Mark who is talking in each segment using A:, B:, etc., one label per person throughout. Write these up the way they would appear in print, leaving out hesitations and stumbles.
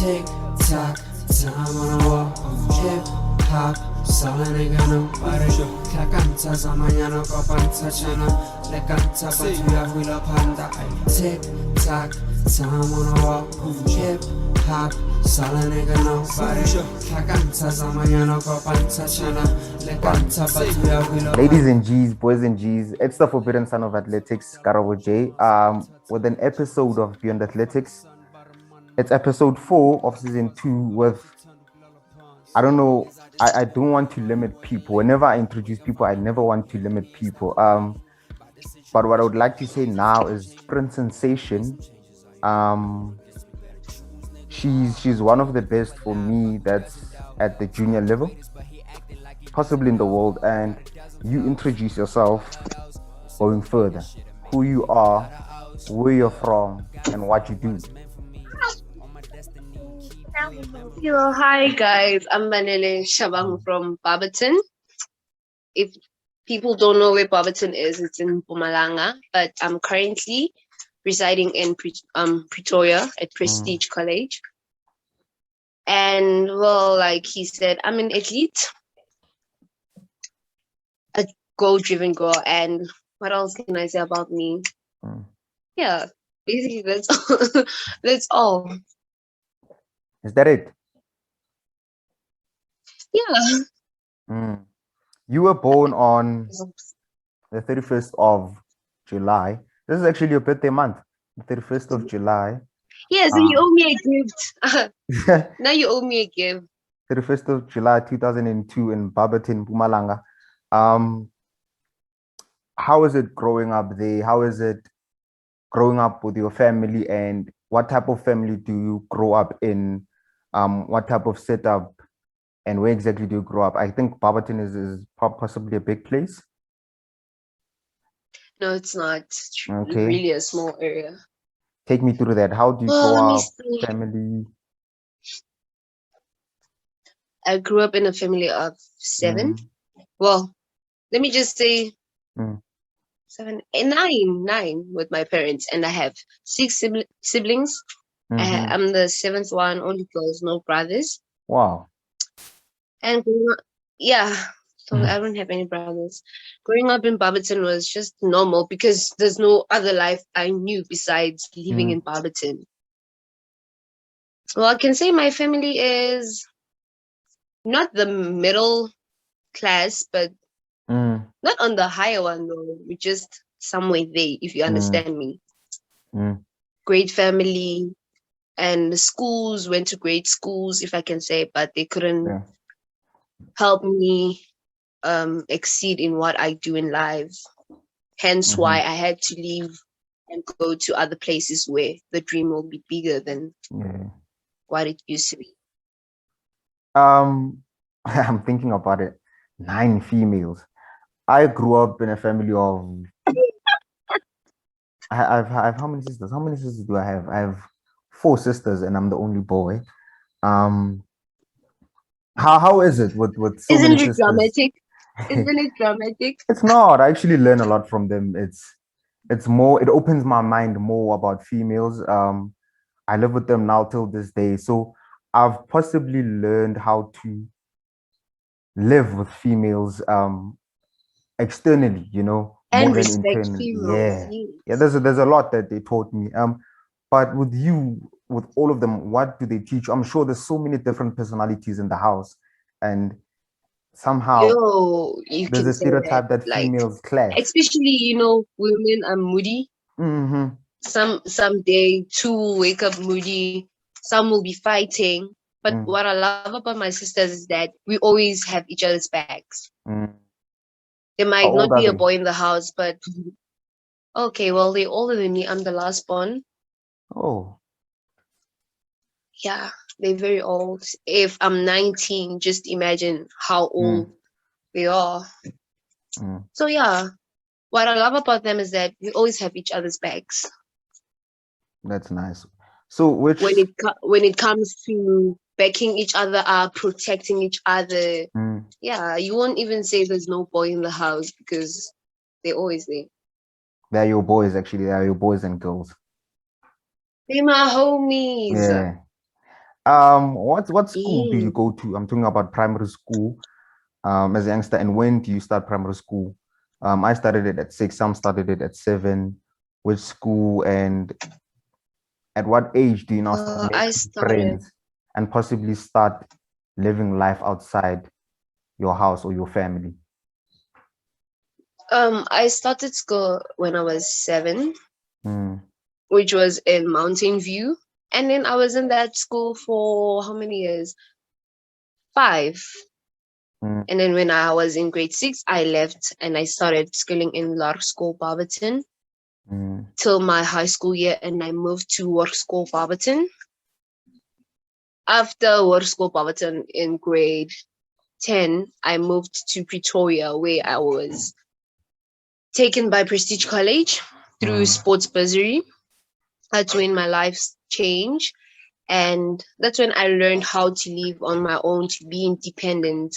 A: tick tock, time on a walk, hip hop, sala nigga no pare, kakanta zamanyano kopanta chana, lekanta batuya hula panda, tick tock, time on a walk, hip hop, sala nigga no pare, kakanta zamanyano kopanta chana, lekanta batuya hula.
B: Ladies and G's, boys and G's, it's the forbidden son of athletics, KaraboJ, with an episode of Beyond Athletics. It's episode 4 of season 2 with, I don't know, I don't want to limit people. Whenever I introduce people, I never want to limit people. But what I would like to say now is Prince Sensation. She's one of the best for me that's at the junior level, possibly in the world. And you introduce yourself going further, who you are, where you're from, and what you do.
C: Hello, hi guys. I'm Banele Shabangu from Barberton. If people don't know where Barberton is, it's in Mhlanga, but I'm currently residing in Pretoria at Prestige College. And well, like he said, I'm an athlete, a goal-driven girl. And what else can I say about me? Yeah, basically that's all. That's all.
B: Is that it?
C: Yeah.
B: You were born on the 31st of July. This is actually your birthday month, the 31st of July.
C: Yeah, so you owe me a gift. Now you owe me a gift.
B: 31st of July 2002 in Barberton, Mhlanga. How is it growing up there? How is it growing up with your family, and what type of family do you grow up in? What type of setup, and where exactly do you grow up? I think Barberton is possibly a big place.
C: No, it's not. It's
B: Okay.
C: really a small area.
B: Take me through that. How do you grow up? Family?
C: I grew up in a family of 7. Well, let me just say 7, 9 with my parents, and I have 6 siblings. I'm the 7th one, only girls, no brothers.
B: Wow.
C: And yeah, so I don't have any brothers. Growing up in Barberton was just normal because there's no other life I knew besides living in Barberton. Well, I can say my family is not the middle class, but not on the higher one though. We're just somewhere there, if you understand me. Great family, and the schools, went to great schools, if I can say, but they couldn't help me exceed in what I do in life. Hence why I had to leave and go to other places where the dream will be bigger than what it used to be.
B: I'm thinking about it. 9 females. I grew up in a family of I've how many sisters? How many sisters do I have? I have 4 sisters, and I'm the only boy. How is it with so many sisters?
C: Dramatic? Isn't it dramatic?
B: It's not. I actually learn a lot from them. It's more, it opens my mind more about females. I live with them now till this day, so I've possibly learned how to live with females externally, more
C: and
B: than
C: respect
B: internally.
C: females.
B: Yeah. There's a lot that they taught me. But with you, with all of them, what do they teach you? I'm sure there's so many different personalities in the house, and somehow there's a stereotype that females clash.
C: Especially, women are moody. Some day 2 will wake up moody. Some will be fighting. But what I love about my sisters is that we always have each other's backs. There might not be a boy in the house, but okay, well, they're older than me. I'm the last born.
B: Oh.
C: Yeah, they're very old. If I'm 19, just imagine how old they are. So yeah, what I love about them is that we always have each other's backs.
B: That's nice. So when
C: it comes to backing each other up, protecting each other, yeah, you won't even say there's no boy in the house because they're always there.
B: They're your boys, actually. They are your boys and girls.
C: They're my homies.
B: Yeah. What school do you go to? I'm talking about primary school. As a youngster, and when do you start primary school? I started it at 6. Some started it at 7. Which school and at what age do you now start
C: I
B: making
C: started.
B: friends and possibly start living life outside your house or your family?
C: I started school when I was 7,
B: Mm,
C: which was in Mountain View. And then I was in that school for how many years? 5.
B: mm,
C: And then when I was in grade 6, I left and I started schooling in Lark School, Barberton,
B: mm,
C: till my high school year, and I moved to Work School, Barberton. After Work School, Barberton in grade 10, I moved to Pretoria, where I was taken by Prestige College through
B: mm.
C: sports bursary. That's when my life changed. And that's when I learned how to live on my own, to be independent.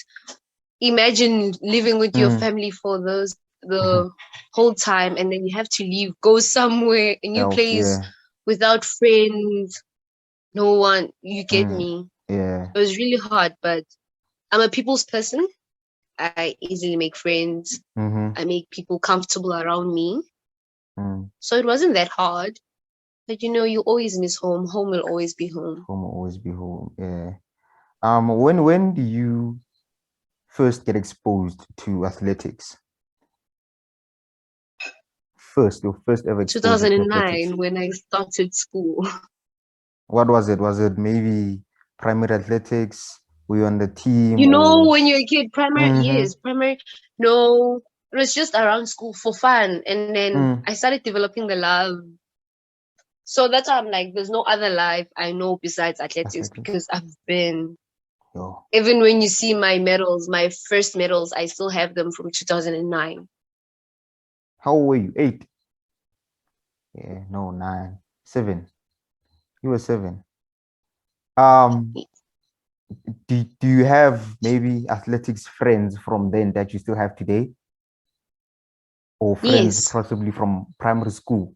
C: Imagine living with your family for the whole time, and then you have to leave, go somewhere, a new
B: Else,
C: place,
B: yeah.
C: without friends, no one. You get
B: Mm,
C: me?
B: yeah.
C: It was really hard, but I'm a people's person. I easily make friends.
B: Mm-hmm.
C: I make people comfortable around me.
B: Mm.
C: So it wasn't that hard. But you always miss home. Home will always be home.
B: Home will always be home. Yeah. When do you first get exposed to athletics? Your first ever exposure to athletics.
C: 2009 when I started school.
B: What was it? Was it maybe primary athletics? Were you on the team or?
C: When you're a kid, primary,
B: Mm-hmm.
C: yes, primary, no, it was just around school for fun. And then
B: Mm.
C: I started developing the love. So that's why I'm like, there's no other life I know besides athletics,
B: Athletics.
C: because I've been,
B: Yo.
C: even when you see my medals, my first medals, I still have them from 2009.
B: How old were you? 8? Yeah, no, 9, 7. You were 7. Um, do you have maybe athletics friends from then that you still have today? Or friends
C: Yes.
B: possibly from primary school?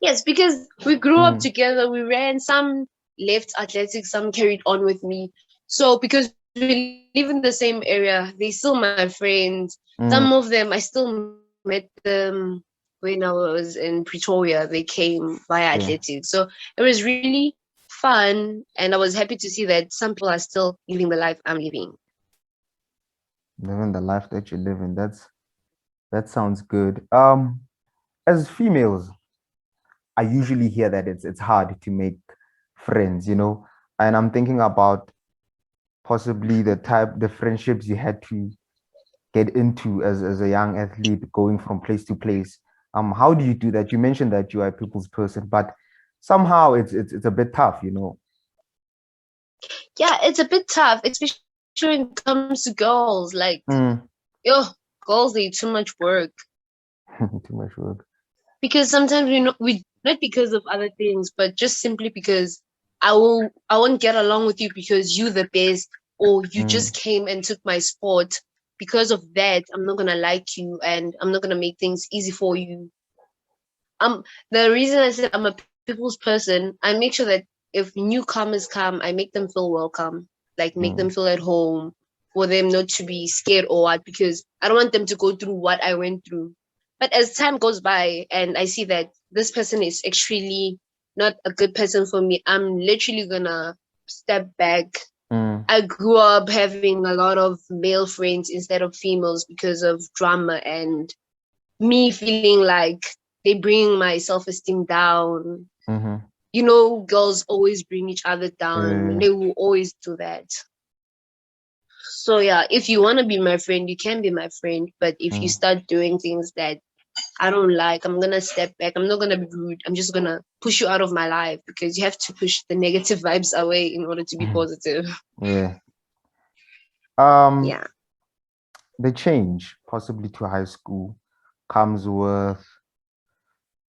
C: Yes, because we grew up
B: Mm,
C: together. We ran, some left athletics, some carried on with me. So because we live in the same area, they still my friends.
B: mm,
C: Some of them I still met them when I was in Pretoria. They came via
B: yeah,
C: athletics. So it was really fun, and I was happy to see that some people are still living the life I'm living.
B: living the life that you live in. That sounds good. As females, I usually hear that it's hard to make friends, and I'm thinking about possibly the friendships you had to get into as a young athlete going from place to place. How do you do that? You mentioned that you are a people's person, but somehow it's a bit tough.
C: Yeah, it's a bit tough, especially when it comes to girls. Like,
B: Mm.
C: yo, girls need too much work.
B: Too much work.
C: Because sometimes we not because of other things, but just simply because I won't get along with you because you the best, or you
B: Mm.
C: just came and took my spot. Because of that, I'm not gonna like you, and I'm not gonna make things easy for you. The reason I said I'm a people's person, I make sure that if newcomers come, I make them feel welcome, like make them
B: Mm.
C: feel at home, for them not to be scared or what, because I don't want them to go through what I went through. But as time goes by and I see that this person is actually not a good person for me, I'm literally gonna step back.
B: Mm.
C: I grew up having a lot of male friends instead of females because of drama and me feeling like they bring my self-esteem down.
B: Mm-hmm.
C: Girls always bring each other down. They will always do that. So yeah, if you want to be my friend, you can be my friend. But if you
B: Mm.
C: start doing things that I don't like, I'm gonna step back. I'm not gonna be rude. I'm just gonna push you out of my life, because you have to push the negative vibes away in order to be positive.
B: Yeah. Um,
C: Yeah.
B: the change possibly to high school comes with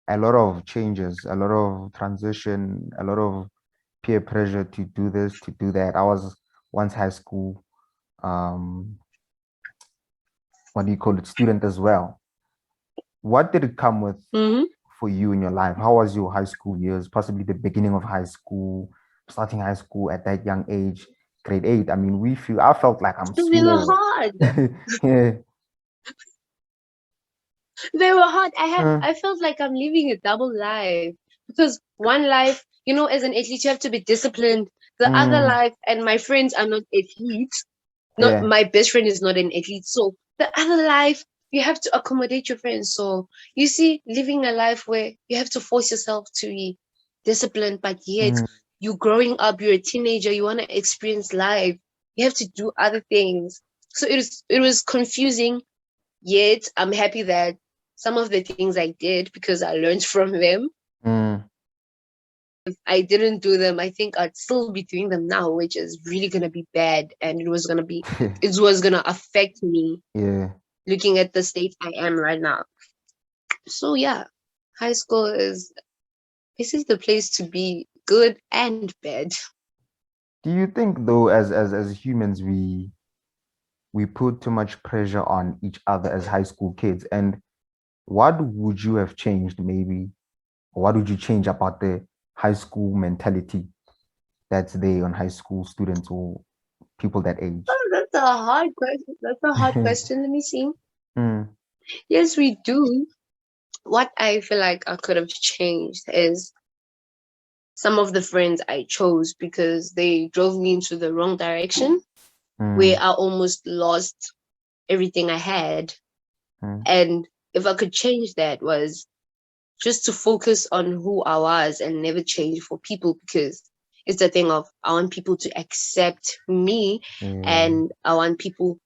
B: a lot of changes, a lot of transition, a lot of peer pressure to do this, to do that. I was once high school, um, what do you call it, student as well. What did it come with
C: Mm-hmm.
B: for you in your life? How was your high school years? Possibly the beginning of high school, starting high school at that young age, grade 8. I mean, I felt like I'm
C: They were
B: small.
C: hard.
B: Yeah.
C: They were hard.
B: Mm,
C: I felt like I'm living a double life because one life, as an athlete, you have to be disciplined. The other
B: mm,
C: life, and my friends are not athletes. Not
B: yeah.
C: my best friend is not an athlete. So the other life, you have to accommodate your friends. So you see, living a life where you have to force yourself to be disciplined, but yet
B: Mm,
C: you growing up, you're a teenager, you want to experience life. You have to do other things. So it was confusing. Yet I'm happy that some of the things I did because I learned from them.
B: mm,
C: If I didn't do them, I think I'd still be doing them now, which is really gonna be bad, and it was gonna affect me
B: yeah.
C: looking at the state I am right now. So yeah, high school is the place to be, good and bad.
B: Do you think though, as humans, we put too much pressure on each other as high school kids? And what would you have changed maybe, or what would you change about the high school mentality that's there on high school students or people that age?
C: Oh, that's a hard question. That's a hard question. Let me see.
B: Mm,
C: Yes, we do. What I feel like I could have changed is some of the friends I chose because they drove me into the wrong direction where
B: mm,
C: I almost lost everything I had.
B: mm,
C: And if I could change that was just to focus on who I was and never change for people because it's the thing of I want people to accept me
B: yeah,
C: and I want people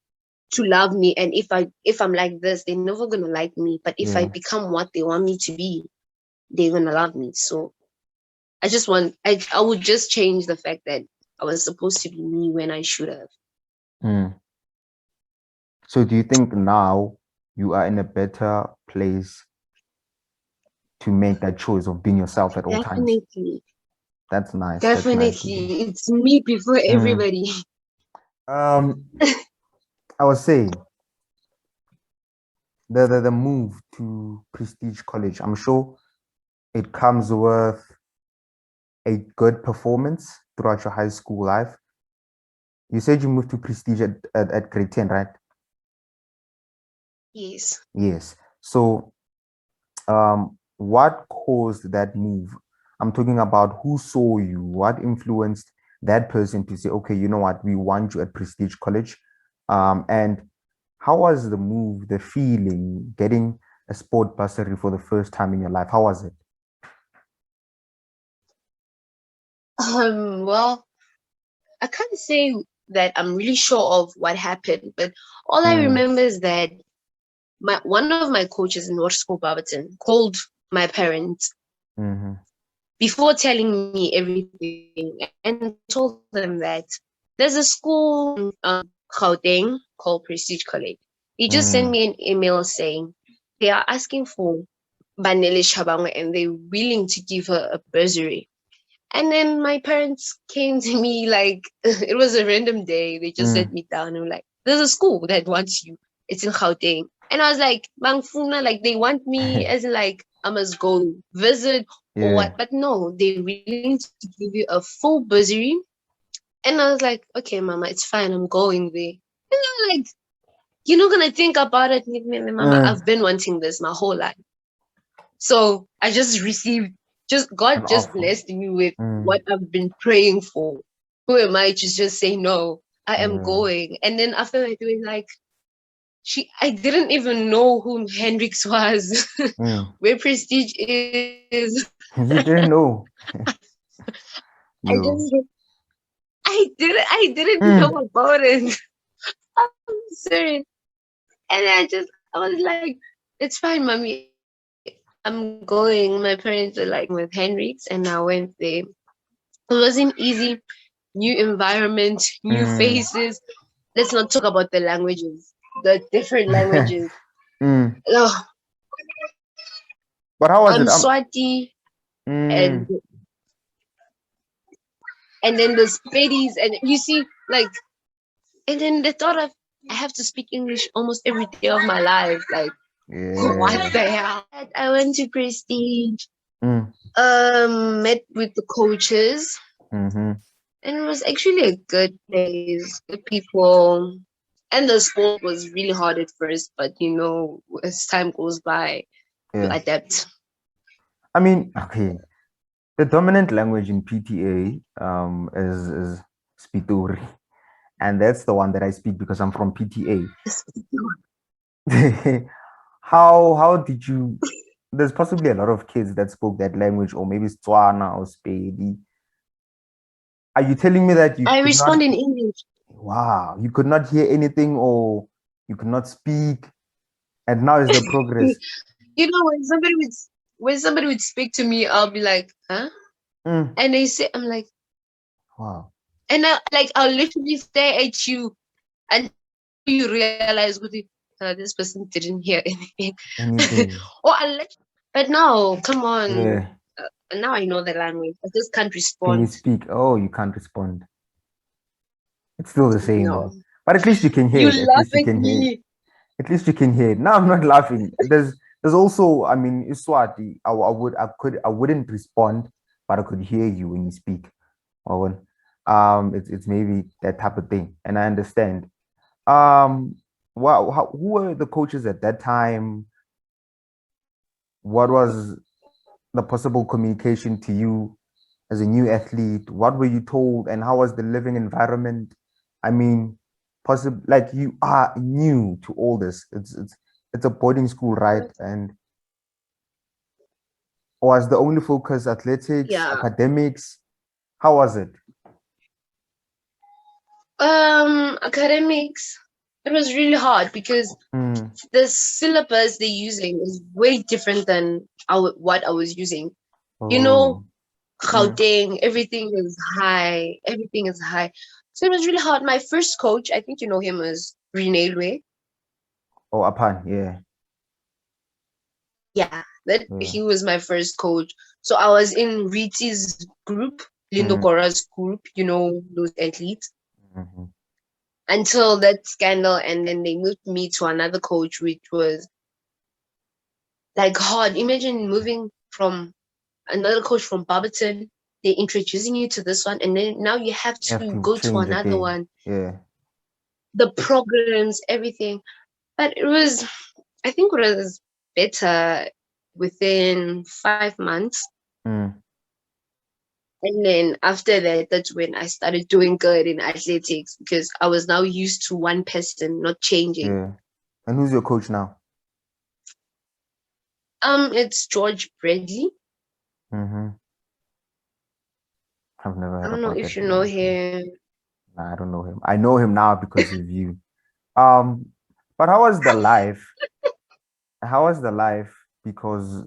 C: to love me. And if I'm like this, they're never gonna like me. But if I
B: yeah.
C: become what they want me to be, they're gonna love me. So I would just change the fact that I was supposed to be me when I should have.
B: Mm. So do you think now you are in a better place to make that choice of being yourself at all times?
C: Definitely.
B: That's nice. That's nice to hear.
C: Definitely. It's me before
B: Mm.
C: everybody.
B: Um, I was saying the move to Prestige College, I'm sure it comes with a good performance throughout your high school life. You said you moved to Prestige at grade 10, right?
C: Yes.
B: Yes. So, what caused that move? I'm talking about who saw you, what influenced that person to say, okay, you know what, we want you at Prestige College. And how was the move, the feeling, getting a sport bursary for the first time in your life? How was it?
C: Well, I can't say that I'm really sure of what happened, but all I
B: Mm,
C: remember is that one of my coaches in North School Barberton called my parents
B: mm-hmm,
C: before telling me everything and told them that there's a school in Gauteng called Prestige College. He just sent
B: mm,
C: me an email saying they are asking for Banele Shabangu and they're willing to give her a bursary. And then my parents came to me like it was a random day. They just set
B: mm.
C: me down and were like, "There's a school that wants you. It's in Gauteng." And I was like, "Mangfuna, like they want me as in like I must go visit or
B: Yeah.
C: what?" But no, they're willing to give you a full bursary. And I was like, "Okay, Mama, it's fine. I'm going there." And they're like, "You're not gonna think about it, Mama.
B: Mm,
C: I've been wanting this my whole life." So I just received, just
B: an
C: God just
B: offer.
C: blessed me with
B: Mm,
C: what I've been praying for. Who am I to just say no? I am
B: yeah.
C: going. And then after I do it, like I didn't even know who Hendrix was,
B: Mm.
C: where Prestige is.
B: You didn't know.
C: I
B: You.
C: just I didn't know
B: Mm,
C: about it. I'm serious. And I was like, it's fine, mommy. I'm going. My parents were like with Hendrix and I went there. It wasn't easy. New environment, new
B: mm.
C: faces. Let's not talk about the languages, the different languages.
B: Mm.
C: Oh,
B: But how was
C: I'm
B: it?
C: Swati, and
B: Mm,
C: then the Spadies, and you see, like, and then the thought of I have to speak English almost every day of my life. Like, what
B: yeah.
C: the hell? I went to Prestige,
B: Mm,
C: met with the coaches.
B: Mm-hmm.
C: And it was actually a good place, good people. And the sport was really hard at first, but as time goes by, you
B: Yeah.
C: adapt.
B: I mean, okay. The dominant language in PTA is Spitori, and that's the one that I speak because I'm from PTA. How did you? There's possibly a lot of kids that spoke that language, or maybe Tswana or Spedi. Are you telling me that you
C: I
B: could not?
C: respond in English.
B: Wow, you could not hear anything, or you could not speak, and now is the progress.
C: When somebody would speak to me, I'll be like, huh?
B: Mm,
C: And they say, I'm like,
B: wow,
C: and I'll literally stare at you until you realize, this person didn't hear anything.
B: anything.
C: or but now, come on.
B: Yeah.
C: Now I know the language. I just can't
B: Can you
C: respond.
B: speak? Oh, you can't respond. It's still the same
C: No.
B: though. But at least you can hear
C: You
B: it. At
C: laugh
B: least you
C: at
B: can hear it.
C: me.
B: At least you can hear it. No, I'm not laughing. There's also, I mean, Iswati. I wouldn't respond, but I could hear you when you speak. Or when it's maybe that type of thing. And I understand. Who were the coaches at that time? What was the possible communication to you as a new athlete? What were you told, and how was the living environment? I mean, possible like you are new to all this. It's a boarding school, right? And was the only focus athletics,
C: Yeah.
B: academics? How was it?
C: Academics. It was really hard because
B: Mm,
C: the syllabus they're using is way different than what I was using. You know,
B: oh, mm,
C: Gauteng, everything is high. Everything is high. So it was really hard. My first coach, I think you know him as Renelwe.
B: oh, Apan, yeah,
C: Yeah, that
B: yeah,
C: he was my first coach. So I was in Riti's group, Lindo
B: mm,
C: Cora's group, those athletes,
B: mhm,
C: until that scandal. And then they moved me to another coach, which was like hard. Imagine moving from another coach from Barberton, they're introducing you to this one, and then now you have
B: you have
C: to
B: to
C: go to
B: change
C: another
B: again.
C: one.
B: Yeah,
C: The programs, everything. But I think it was better within 5 months.
B: mm,
C: And then after that, that's when I started doing good in athletics because I was now used to one person, not changing.
B: yeah. And who's your coach now?
C: It's George Bradley.
B: Mm-hmm. I've never
C: I
B: heard
C: don't know
B: about
C: if
B: that
C: you
B: guy
C: know
B: before.
C: him.
B: Nah, I don't know him. I know him now because of you. Um, but how was the life? How was the life? Because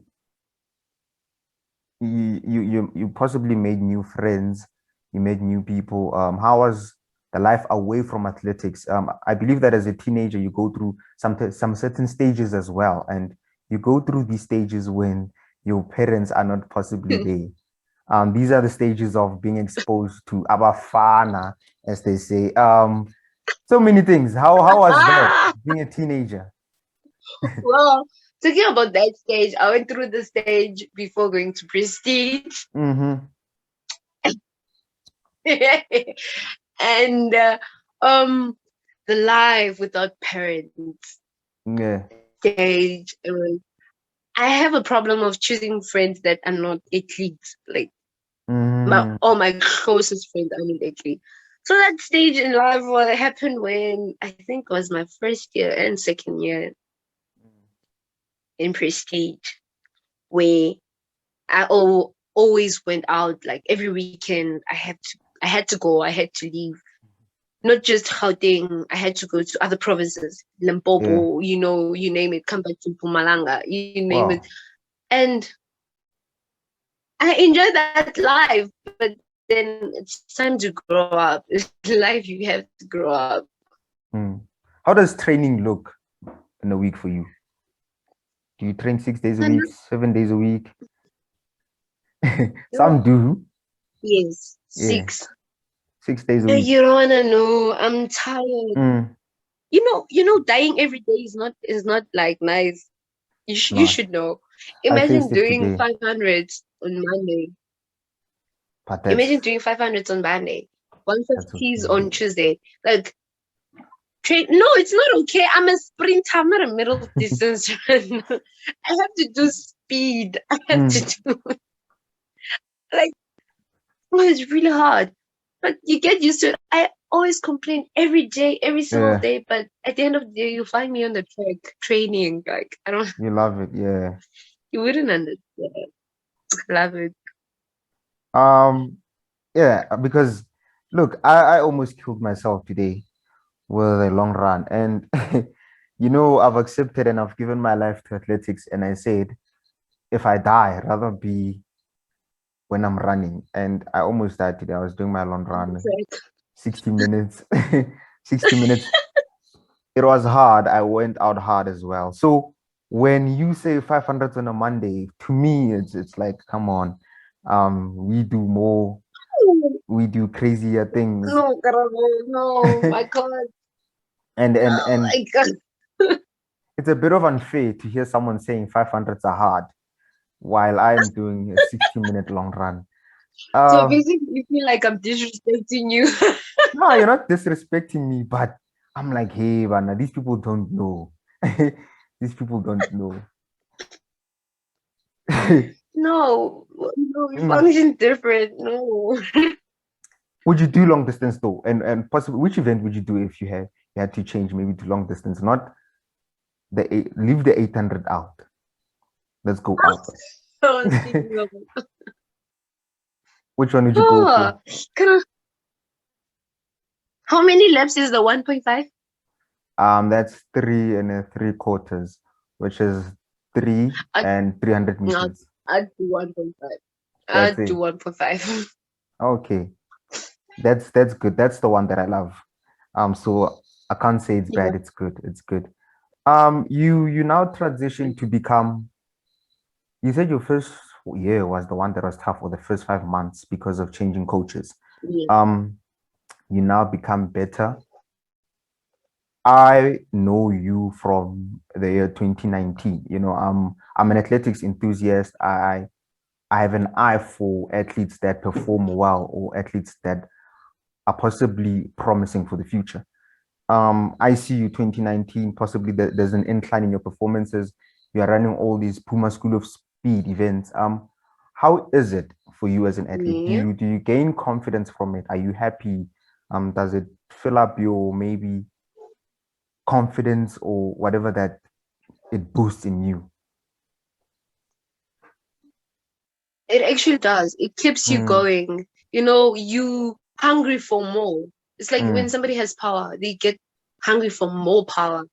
B: you possibly made new friends, you made new people. How was the life away from athletics? I believe that as a teenager, you go through some certain stages as well, and you go through these stages when your parents are not possibly there. These are the stages of being exposed to abafana, as they say. So many things. How was that being a teenager?
C: Well, talking about that stage, I went through the stage before going to Prestige.
B: Mm-hmm.
C: and the life without parents
B: Yeah.
C: stage. I have a problem of choosing friends that are not athletes. Like
B: Mm-hmm.
C: all my closest friends are not athletes. So that stage in life what happened when I think it was my first year and second year in Prestige, where always went out like every weekend. I had to go. I had to leave. Not just Gauteng. I had to go to other provinces,
B: Yeah.
C: Limpopo. You name it. Come back to Mpumalanga. You name it.
B: Wow.
C: And I enjoyed that life, but then it's time to grow up. It's life you have to grow up.
B: Mm. How does training look in a week for you? Do you train 6 days a
C: And
B: week, 7 days a week? Some
C: you
B: do.
C: yes,
B: Yeah,
C: 6.
B: 6 days a
C: No,
B: week.
C: you don't wanna know. I'm tired.
B: Mm.
C: Dying every day is not like nice.
B: It's
C: You
B: not.
C: should know.
B: I
C: Imagine
B: faced it
C: doing
B: today.
C: 500 on Monday.
B: But
C: Imagine doing 500s on Monday, 150s on Tuesday. Like, no, it's not okay. I'm a sprinter. I'm not a middle distance runner. I have to do speed. I have to do like, oh, it's really hard. But you get used to it. I always complain every day, every single day. But at the end of the day, you find me on the track training. Like, I don't.
B: You love it, yeah.
C: You wouldn't understand. Love it.
B: Yeah, because look, I almost killed myself today with a long run. And I've accepted and I've given my life to athletics. And I said, if I die, I'd rather be when I'm running. And I almost died today. I was doing my long run, 60 minutes. 60 minutes. It was hard. I went out hard as well. So when you say 500 on a Monday, to me, it's like, come on. We do more, we do crazier things.
C: No, Karabo, no, my God.
B: And
C: my God.
B: It's a bit of unfair to hear someone saying 500s are hard while I'm doing a 60-minute long run.
C: So basically, you feel like I'm disrespecting you.
B: No, you're not disrespecting me, but I'm like, hey, man, these people don't know. These people don't know.
C: No, we function different. No.
B: Would you do long distance though? And possibly, which event would you do if you had to change maybe to long distance? Not leave the 800 out. Let's go up. Which one would you go for?
C: How many laps is the 1.5?
B: That's 3 3/4, which is 3 and 300 meters.
C: I'd do 1.5. I'd do 1.5.
B: Okay. That's good. That's the one that I love. So I can't say it's bad, it's good. It's good. You now transition to become, you said your first year was the one that was tough, or the first 5 months because of changing coaches. You now become better. I know you from the year 2019. I'm an athletics enthusiast. I have an eye for athletes that perform well, or athletes that are possibly promising for the future. I see you 2019, possibly there's an incline in your performances. You are running all these Puma School of Speed events. How is it for you as an athlete? Do you gain confidence from it? Are you happy? Does it fill up your maybe confidence or whatever that it boosts in you?
C: It actually does. It keeps you going. You hungry for more. It's like when somebody has power, they get hungry for more power.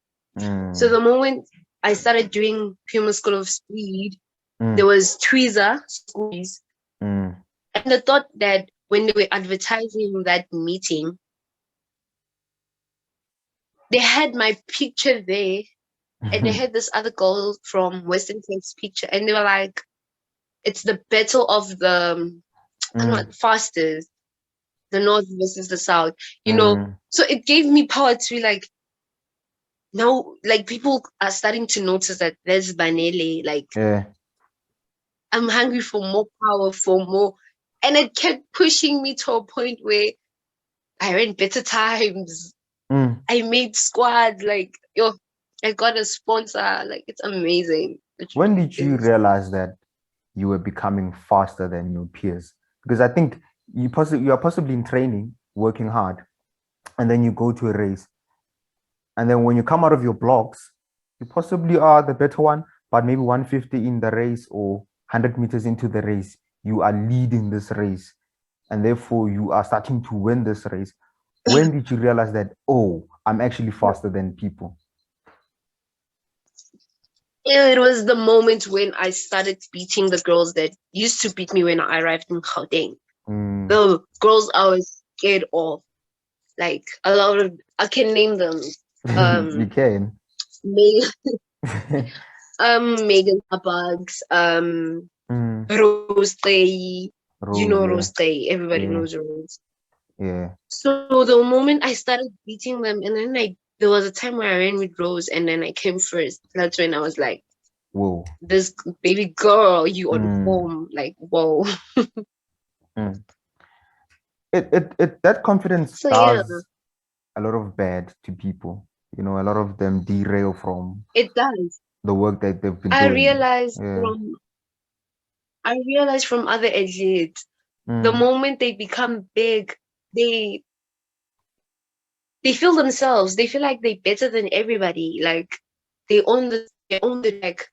C: So the moment I started doing Puma School of Speed, there was Tweezer schools. And I thought that when they were advertising that meeting, they had my picture there, and they had this other girl from Western Cape's picture, and they were like, it's the battle of the fastest, the North versus the South, So it gave me power to be like, now, like, people are starting to notice that there's Banele, like, I'm hungry for more power, for more. And it kept pushing me to a point where I ran better times. I made squad, like, I got a sponsor. Like, it's amazing.
B: When did you realize that you were becoming faster than your peers? Because I think you are possibly in training, working hard, and then you go to a race. And then when you come out of your blocks, you possibly are the better one, but maybe 150 in the race or 100 meters into the race, you are leading this race. And therefore, you are starting to win this race. When did you realize that, oh, I'm actually faster than people?
C: It was the moment when I started beating the girls that used to beat me when I arrived in Gauteng. The girls I was scared of. Like, a lot of, I can name them.
B: You can.
C: Megan Bugs, Rose Day. Rose Day. Everybody knows Rose.
B: Yeah.
C: So the moment I started beating them, and then there was a time where I ran with Rose, and then I came first. That's when I was like,
B: whoa,
C: this baby girl, you on home. Like, whoa.
B: that confidence
C: So yeah,
B: does a lot of bad to people. You know, a lot of them derail from
C: it does.
B: the work that they've been
C: I
B: doing.
C: realized
B: Yeah.
C: from I realized from other athletes, the
B: Mm,
C: moment they become big, they they feel themselves. They feel like they're better than everybody. Like they own the track.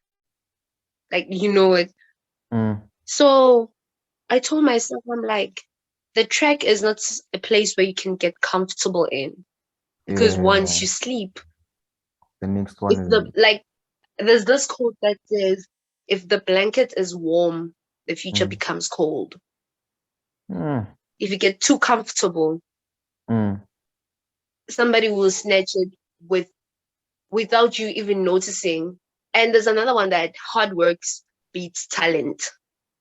C: Like you know it.
B: mm,
C: So I told myself, I'm like, the track is not a place where you can get comfortable in because once
B: yeah.
C: you sleep,
B: The next
C: if the
B: one
C: like, there's this quote that says, if the blanket is warm, the
B: is
C: future becomes cold.
B: mm,
C: If you get too comfortable,
B: mm,
C: somebody will snatch it with without you even noticing. And there's another one that hard work beats talent.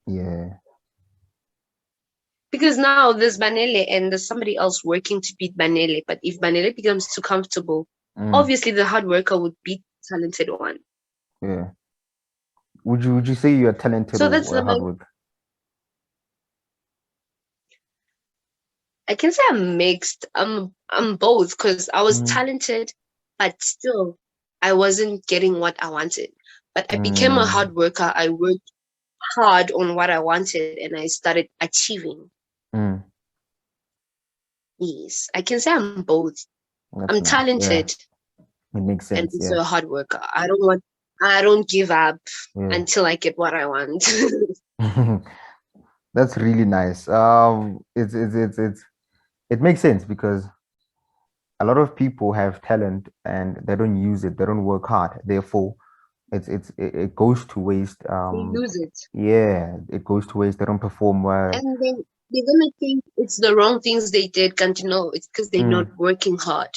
B: yeah.
C: Because now there's Banele and there's somebody else working to beat Banele. But if Banele becomes too comfortable,
B: Mm,
C: obviously the hard worker would beat the talented one.
B: yeah. Would you say you're talented
C: So that's
B: or
C: the
B: hard work?
C: I can say I'm mixed. I'm both because I was
B: Mm,
C: talented, but still I wasn't getting what I wanted. But I became a
B: mm,
C: hard worker. I worked hard on what I wanted and I started achieving.
B: mm.
C: Yes, I can say I'm both.
B: That's
C: I'm
B: nice. Yeah,
C: talented
B: it makes
C: and
B: sense.
C: also
B: Yeah,
C: a hard worker. I don't give up
B: yeah.
C: until I get what I want.
B: That's really nice. It makes sense because a lot of people have talent and they don't use it. They don't work hard. Therefore, it goes to waste.
C: They lose it.
B: Yeah, it goes to waste. They don't perform well.
C: And then they're gonna think it's the wrong things they did, can't you know? It's because they're not
B: Mm,
C: working hard.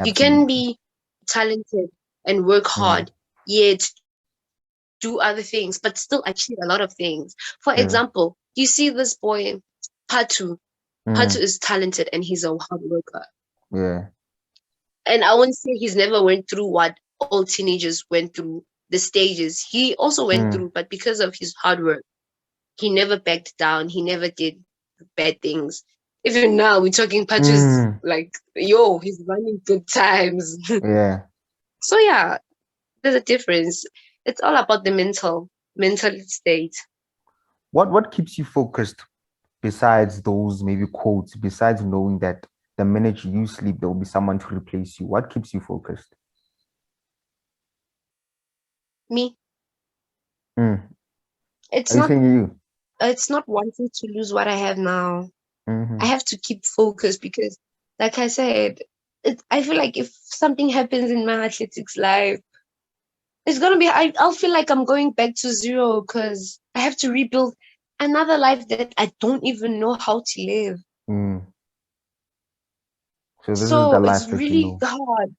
C: You can
B: absolutely.
C: be talented and work
B: Mm,
C: hard, yet do other things, but still achieve a lot of things. For
B: yeah.
C: example, you see this boy, Patu. Patu
B: Mm,
C: is talented and he's a hard worker.
B: yeah.
C: And I won't say he's never went through what all teenagers went through, the stages. He also went
B: Mm,
C: through, but because of his hard work, he never backed down. He never did bad things. Even now, we're talking Patu's
B: mm,
C: like, yo, he's running good times.
B: yeah.
C: So yeah, there's a difference. It's all about the mental state.
B: What keeps you focused besides those maybe quotes, besides knowing that the minute you sleep, there will be someone to replace you? What keeps you focused?
C: Me,
B: Mm.
C: it's
B: Are you
C: not
B: saying you?
C: it's not wanting to lose what I have now. I
B: Mm-hmm.
C: have to keep focused because, like I said, I feel like if something happens in my athletics life, it's gonna be. I'll feel like I'm going back to zero because I have to rebuild another life that I don't even know how to live.
B: Mm. So this is the
C: So it's
B: life that you
C: really
B: know.
C: hard.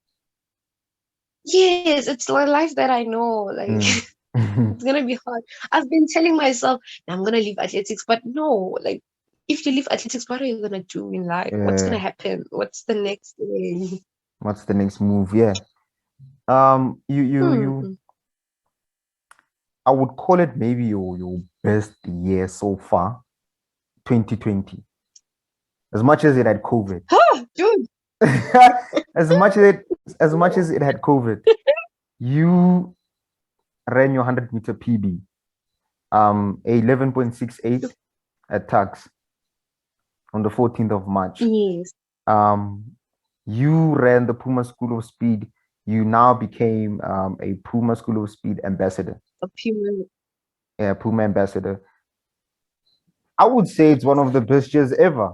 C: Yes, it's the life that I know. Like
B: Mm.
C: it's gonna be hard. I've been telling myself I'm gonna leave athletics, but no, like if you leave athletics, what are you gonna do in life? What's gonna
B: Yeah.
C: happen? What's the next thing?
B: What's the next move? Yeah. You
C: Hmm.
B: I would call it maybe your best year so far, 2020. As much as it had COVID.
C: Oh, dude.
B: as much as it had COVID, you ran your 100-meter PB, 11.68 at Tux on the 14th of March.
C: Yes.
B: Um, you ran the Puma School of Speed. You now became a Puma School of Speed ambassador.
C: A pure.
B: Yeah, Puma ambassador. I would say it's one of the best years ever.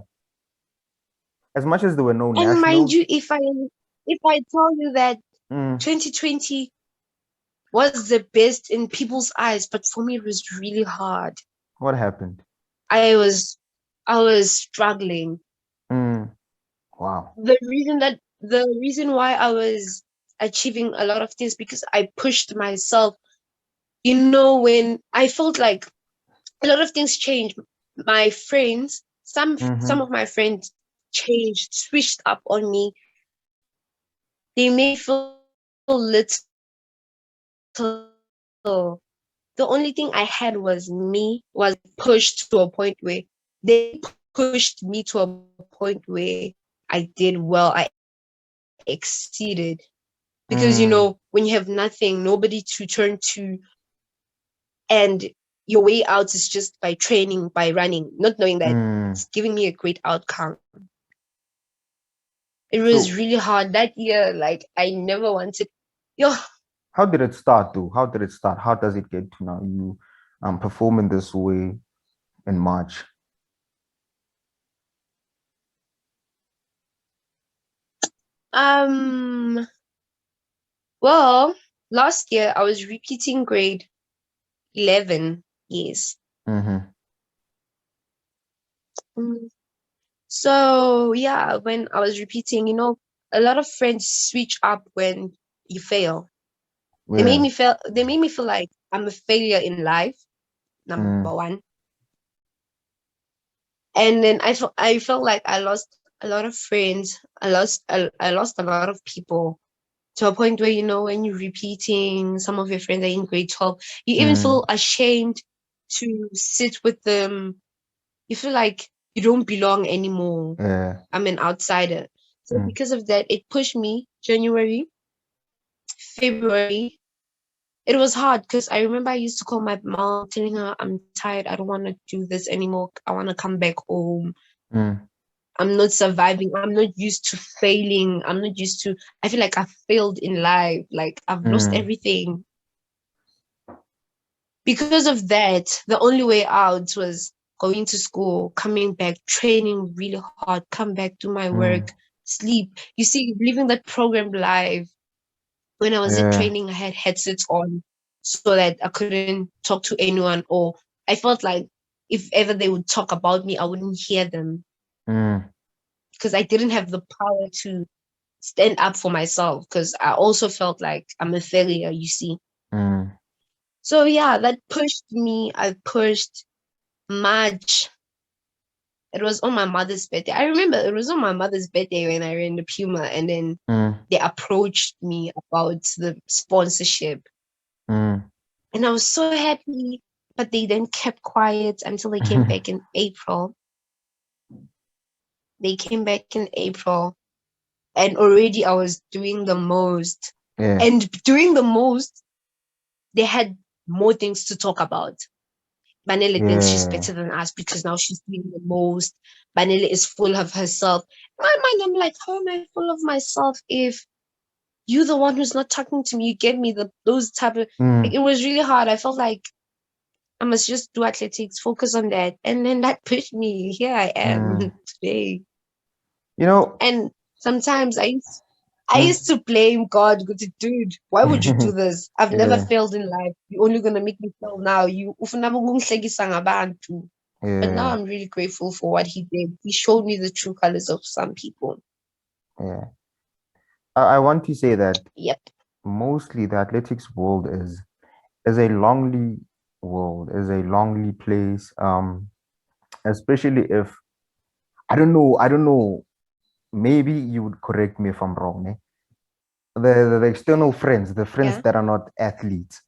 B: As much as there were no
C: And mind
B: nationals.
C: you, if I tell you that
B: Mm,
C: 2020 was the best in people's eyes, but for me it was really hard.
B: what happened?
C: I was I was struggling.
B: Mm, wow.
C: The reason why I was achieving a lot of things because I pushed myself. You know, when I felt like a lot of things changed. My friends, some
B: Mm-hmm.
C: of my friends changed, switched up on me. They made me feel little. The only thing I had was me, was pushed to a point where they pushed me to a point where I did well. I exceeded. Because, you know, when you have nothing, nobody to turn to, and your way out is just by training, by running, not knowing that it's giving me a great outcome. It was really hard that year. Like, I never wanted.
B: How did it start, though? How did it start? How does it get to now you performing this way in March?
C: Well, last year I was repeating grade 11. Yes. So yeah, when I was repeating, you know, a lot of friends switch up when you fail.
B: Yeah.
C: They made me feel like I'm a failure in life, number one. And then I felt like I lost a lot of friends. I lost a lot of people, to a point where, you know, when you're repeating, some of your friends are in grade 12, you even feel ashamed to sit with them. You feel like you don't belong anymore.
B: Yeah.
C: I'm an outsider. So because of that, it pushed me. January, February, it was hard because I remember I used to call my mom telling her I'm tired, I don't want to do this anymore, I want to come back home. I'm not surviving, I'm not used to failing, I feel like I've failed in life, like I've lost everything. Because of that, the only way out was going to school, coming back, training really hard, come back, do my work, sleep. You see, living that program live. When I was in training, I had headsets on so that I couldn't talk to anyone, or I felt like if ever they would talk about me, I wouldn't hear them because I didn't have the power to stand up for myself, because I also felt like I'm a failure, you see. So yeah, that pushed me. I pushed March. It was on my mother's birthday. I remember it was on my mother's birthday when I ran the Puma, and then they approached me about the sponsorship. And I was so happy, but they then kept quiet until they came back in April. They came back in April, and already I was doing the most. And doing the most, they had more things to talk about. Banele thinks she's better than us because now she's doing the most. Banele is full of herself. In my mind, I'm like, how am I full of myself if you're the one who's not talking to me? You get me those type of. Like, it was really hard. I felt like I must just do athletics, focus on that, and then that pushed me. Here I am today.
B: You know,
C: and sometimes I used to blame God. Dude, why would you do this? I've never failed in life. You're only gonna make me fail now. But now I'm really grateful for what he did. He showed me the true colors of some people.
B: Yeah. I want to say that
C: Yep.
B: mostly the athletics world is a lonely world, is a lonely place. Especially if I don't know. Maybe you would correct me if I'm wrong. Eh? The external friends, the friends that are not athletes,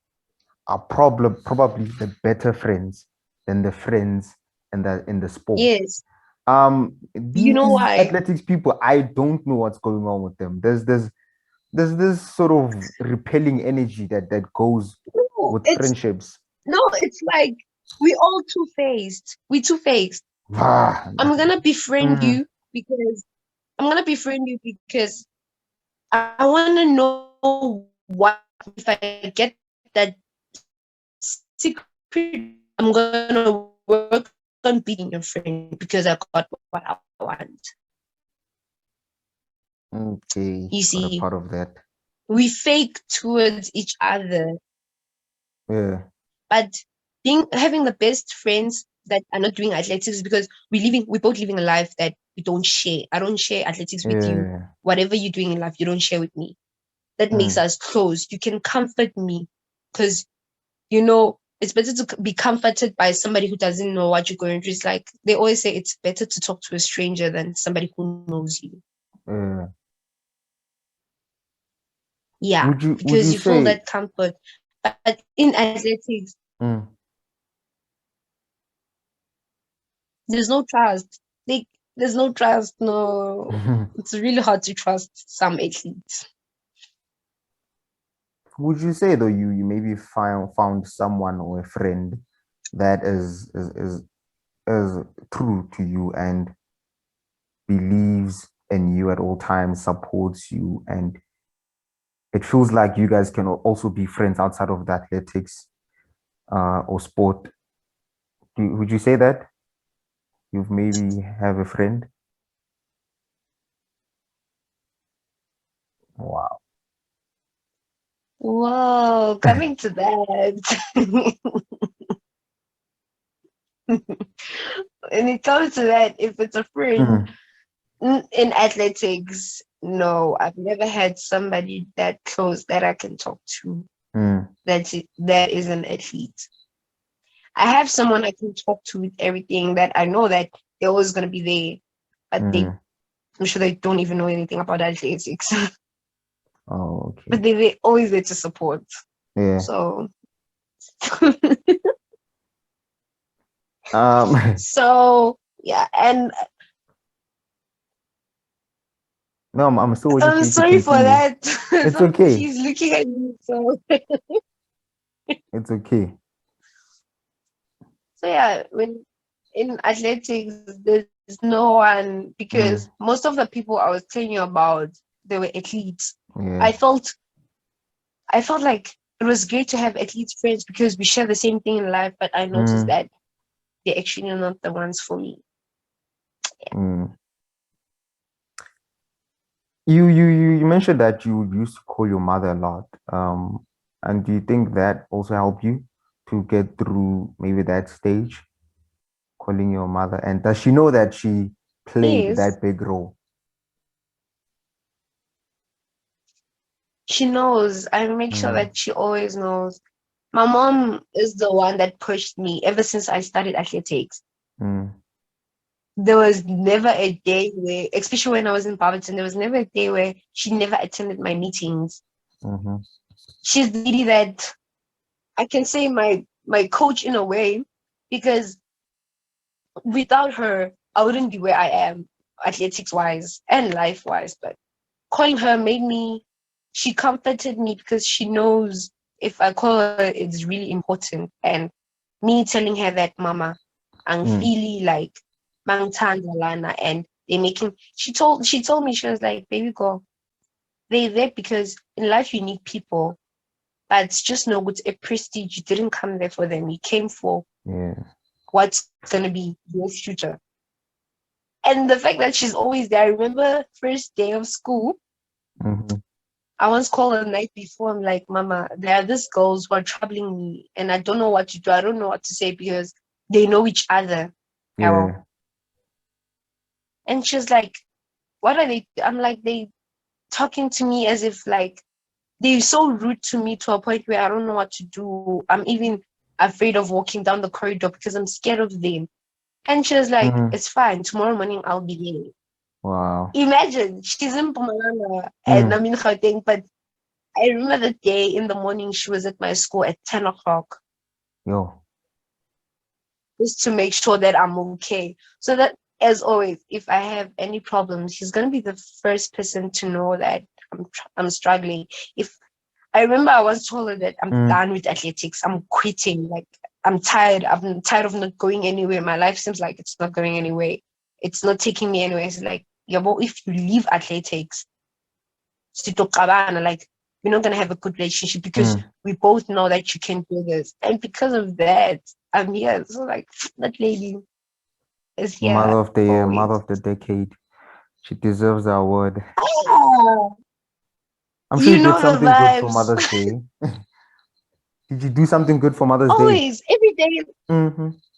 B: are probably the better friends than the friends in the sport.
C: Yes.
B: These
C: You know why?
B: athletics people, I don't know what's going on with them. There's this sort of repelling energy that goes with friendships.
C: No, it's like we all two-faced. We two-faced. I'm gonna befriend you because I want to know what if I get that secret. I'm gonna work on being your friend because I got what I want.
B: Okay,
C: you see,
B: a part of that.
C: We fake towards each other.
B: Yeah.
C: But having the best friends that are not doing athletics, because we're both living a life that we don't share. I don't share athletics with you. Whatever you're doing in life, you don't share with me. That makes us close. You can comfort me because, it's better to be comforted by somebody who doesn't know what you're going through. It's like they always say it's better to talk to a stranger than somebody who knows you. Yeah, because you feel that comfort. But in athletics, there's no trust. there's no trust. No, it's really hard to trust some athletes.
B: Would you say though you maybe found someone or a friend that is true to you and believes in you at all times, supports you, and it feels like you guys can also be friends outside of the athletics or sport? Would you say that you've maybe have a friend? Wow.
C: Whoa, coming to that. When it comes to that, if it's a friend in athletics, no, I've never had somebody that close that I can talk to. That is an athlete. I have someone I can talk to with everything that I know that they're always going to be there, but I'm sure they don't even know anything about athletics.
B: Oh, okay.
C: But they're always there to support.
B: Yeah.
C: So,
B: so
C: yeah, and
B: no, I'm still waiting for you to
C: sorry for
B: continue.
C: that.
B: It's okay.
C: He's looking at me, so
B: it's okay.
C: So yeah, when in athletics, there's no one, because most of the people I was telling you about, they were athletes.
B: Yeah.
C: I felt like it was great to have athlete friends because we share the same thing in life, but I noticed that they're actually not the ones for me. Yeah.
B: You mentioned that you used to call your mother a lot. And do you think that also helped you to get through maybe that stage, calling your mother? And does she know that she played
C: Yes.
B: that big role?
C: She knows. I make sure that she always knows. My mom is the one that pushed me ever since I started athletics. There was never a day where, especially when I was in Barberton, there was never a day where she never attended my meetings. She's the lady that I can say my coach in a way, because without her, I wouldn't be where I am, athletics wise and life wise. But calling her she comforted me, because she knows if I call her, it's really important. And me telling her that, Mama, I'm feeling like Mangtanda Lana, and they making, she told me, she was like, baby girl, they're there because in life you need people, but it's just no good a prestige. You didn't come there for them, you came for what's gonna be your future. And the fact that she's always there, I remember first day of school, I once called her the night before. I'm like, Mama, there are these girls who are troubling me and I don't know what to do. I don't know what to say because they know each other.
B: Yeah.
C: And she's like, what are they? I'm like, they talking to me as if like they're so rude to me to a point where I don't know what to do. I'm even afraid of walking down the corridor because I'm scared of them. And she was like, it's fine. Tomorrow morning I'll be there.
B: Wow.
C: Imagine, she's in Mpumalanga and I'm in Gauteng, but I remember the day in the morning she was at my school at 10 o'clock.
B: Yo.
C: Just to make sure that I'm okay. So that, as always, if I have any problems, she's going to be the first person to know that I'm struggling. If I remember I once told her that I'm done with athletics, I'm quitting. Like, I'm tired of not going anywhere. My life seems like it's not going anywhere. It's not taking me anywhere. It's like, yeah, but if you leave athletics, like, we're not going to have a good relationship because we both know that you can do this. And because of that, I'm here. So, like, that lady is here.
B: Mother of the year, mother of the decade. She deserves our award. I'm sure you did something good for Mother's Day. Did you do something good for Mother's Day?
C: Always, every day.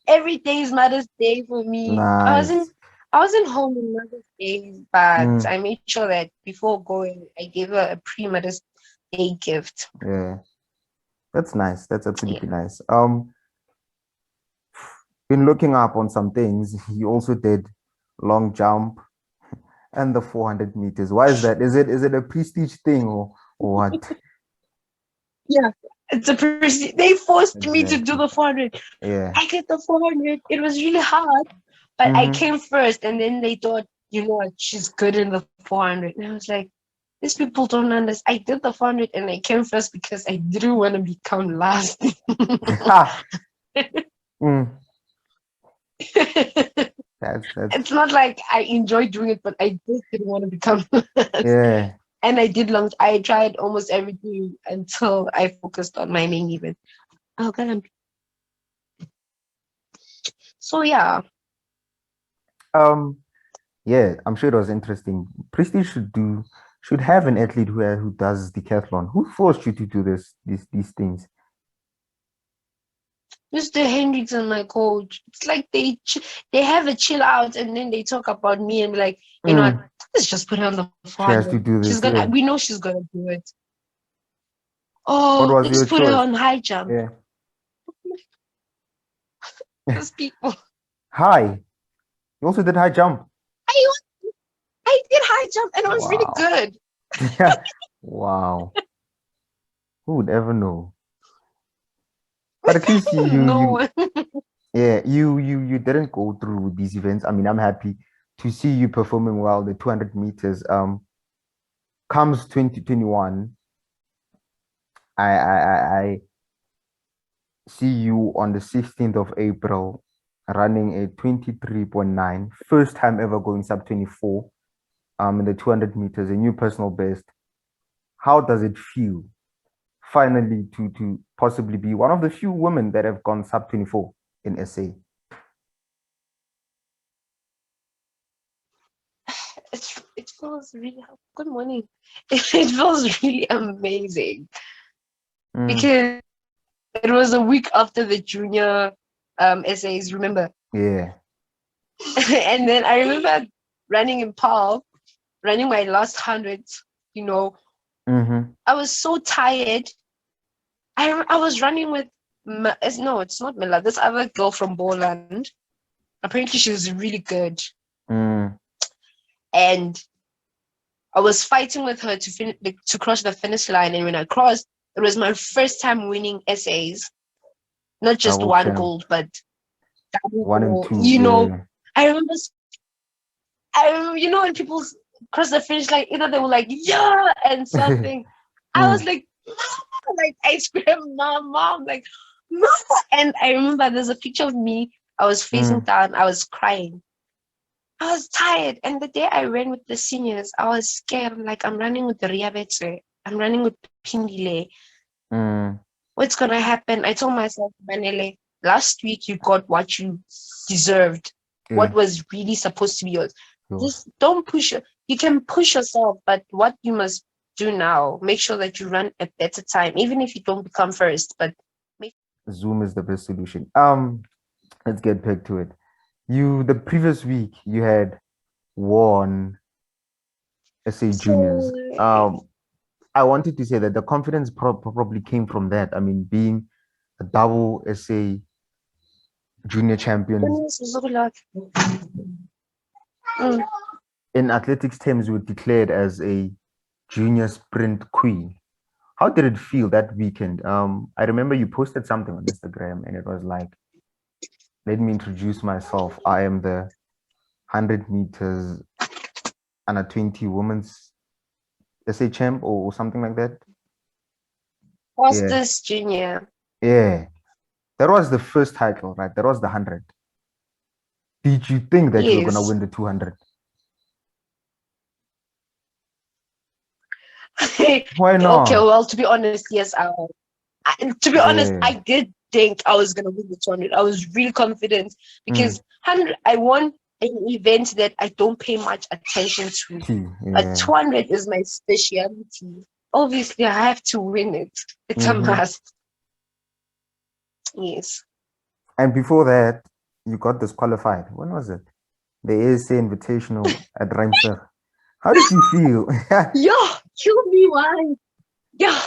C: Every day is Mother's Day for me.
B: Nice.
C: I wasn't home on Mother's Day, but I made sure that before going, I gave her a pre-Mother's Day gift.
B: Yeah, that's nice. That's absolutely nice. Been looking up on some things. You also did long jump and the 400 meters. Why is that? Is it a prestige thing or what?
C: Yeah, it's a prestige. They forced me to do the 400.
B: Yeah.
C: I did the 400. It was really hard, But I came first, and then they thought, you know what, she's good in the 400. And I was like, these people don't understand. I did the 400 and I came first because I didn't want to become last. It's not like I enjoy doing it, but I just didn't want to become last.
B: Yeah.
C: And I tried almost everything until I focused on my main event. Oh, God. So, yeah.
B: Yeah, I'm sure it was interesting. Prestige should have an athlete who does decathlon. Who forced you to do these things?
C: Mr. Hendricks and my coach. It's like they have a chill out and then they talk about me and be like, you know what, let's just put her on the
B: She has to
C: 400.
B: do this.
C: She's gonna.
B: Yeah.
C: We know she's gonna do it.
B: What
C: Oh,
B: was
C: let's
B: your
C: put her
B: choice?
C: on high jump.
B: Yeah.
C: Those people.
B: High. You also did high jump.
C: I did high jump and I was really
B: Wow.
C: good.
B: Yeah. Wow. Who would ever know? But at least
C: No.
B: you didn't go through with these events. I mean, I'm happy to see you performing well. The 200 meters. Comes 2021. I see you on the 16th of April running a 23.9. First time ever going sub 24 in the 200 meters, a new personal best. How does it feel finally to possibly be one of the few women that have gone sub 24 in SA?
C: It feels really good morning. It feels really amazing because it was a week after the junior essays, remember?
B: Yeah.
C: And then I remember running in Paul, running my last 100, you know. I was so tired. I was running with no, it's not Mila, this other girl from Boland. Apparently she was really good. And I was fighting with her to cross the finish line, and when I crossed, it was my first time winning essays. Not just
B: Double
C: one
B: champ.
C: gold, but double
B: 1 and
C: gold.
B: 2.
C: You know,
B: Yeah.
C: I remember, you know, when people cross the finish line, either they were like, yeah, and something. I was like, Mama! Like, I screamed, mom, like, Mama! And I remember there's a picture of me. I was facing down. I was crying. I was tired. And the day I ran with the seniors, I was scared. I'm like, I'm running with the Riabetse. I'm running with Pindile. What's going to happen? I told myself, Banele, last week you got what you deserved. What was really supposed to be yours. Just don't push it. You can push yourself, but what you must do now, make sure that you run a better time, even if you don't become first. But
B: Zoom is the best solution. Let's get back to it. The previous week you had won SA Juniors. I wanted to say that the confidence probably came from that. I mean, being a double SA junior champion. In athletics terms, you were declared as a junior sprint queen. How did it feel that weekend? I remember you posted something on Instagram and it was like, let me introduce myself. I am the 100 meters under 20 women's SA champ or something like that.
C: Fastest junior.
B: Yeah. That was the first title, right? That was the 100. Did you think that you were going to win the 200? Why not?
C: Okay, well, to be honest, yes. To be honest, I did think I was going to win the 200. I was really confident because 100, I won an event that I don't pay much attention to. But 200 is my specialty. Obviously, I have to win it. It's a must. Yes.
B: And before that, you got disqualified. When was it? The ASA Invitational at Rijnsburg. How did you feel?
C: Yeah, kill me, why? Yeah.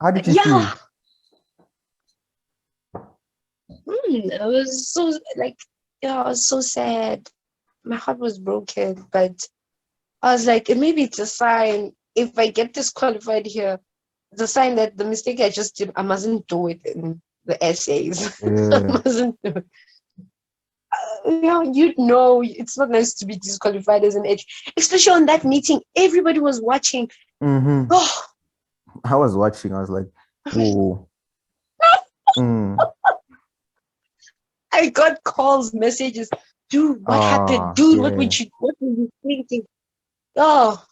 B: How did you feel?
C: I was so I was so sad. My heart was broken, but I was like, maybe it's a sign. If I get disqualified here, it's a sign that the mistake I just did, I mustn't do it in the essays. I mustn't do it. you know, it's not nice to be disqualified as an edge, especially on that meeting. Everybody was watching.
B: Mm-hmm.
C: Oh,
B: I was watching. I was like, oh.
C: I got calls, messages. Dude, what happened? Dude, what
B: Yeah.
C: what were you thinking? Oh,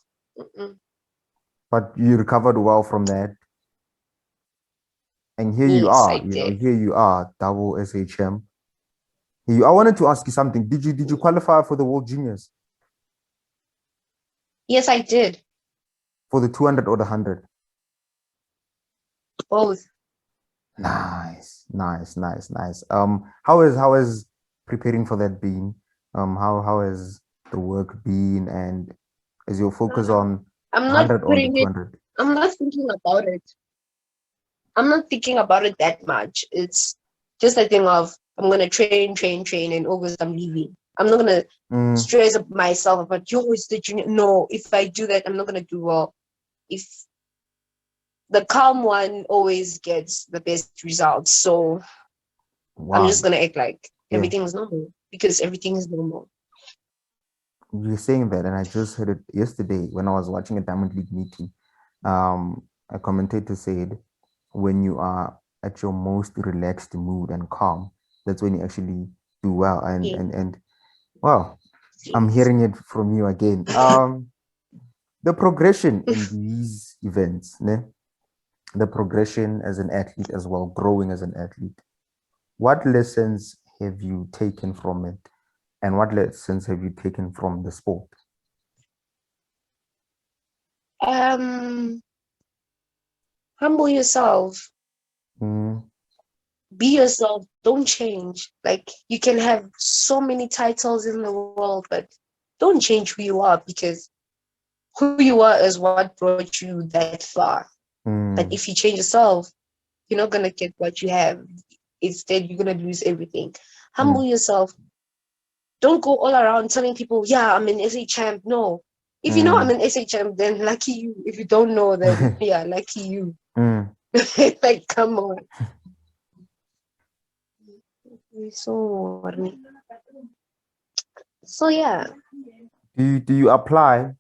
B: But you recovered well from that. And here you
C: yes, I
B: are,
C: did.
B: here you are, double SHM. I wanted to ask you something. Did you qualify for the World Juniors?
C: Yes, I did.
B: For the 200 or the 100?
C: Both.
B: Nice, nice, nice, nice. How is preparing for that been? How has the work been, and is your focus on
C: I'm not
B: 100 or on the
C: putting it,
B: 200?
C: I'm not thinking about it. I'm not thinking about it that much. It's just a thing of I'm gonna train. In August I'm leaving. I'm not gonna stress up myself about it's the junior. No, if I do that, I'm not gonna do well. If the calm one always gets the best results, so I'm just
B: Wow.
C: gonna act like
B: Yeah,
C: everything is normal because everything is normal.
B: you're saying that, and I just heard it yesterday when I was watching a Diamond League meeting. A commentator said, when you are at your most relaxed mood and calm, that's when you actually do well. And
C: Yeah.
B: and well, I'm hearing it from you again. The progression in these events, ne? The progression as an athlete as well, growing as an athlete. What lessons have you taken from it, and what lessons have you taken from the sport?
C: Humble yourself.
B: Mm,
C: Be yourself. Don't change. Like you can have so many titles in the world, but don't change who you are because who you are is what brought you that far. But
B: mm,
C: if you change yourself, you're not gonna get what you have. Instead, you're gonna lose everything. Humble
B: mm,
C: yourself. Don't go all around telling people, yeah, I'm an SA champ. No. If you know I'm
B: mm.
C: an SA champ, then lucky you. If you don't know, then yeah, lucky you.
B: Mm.
C: Like, come on. So, so yeah.
B: Do you apply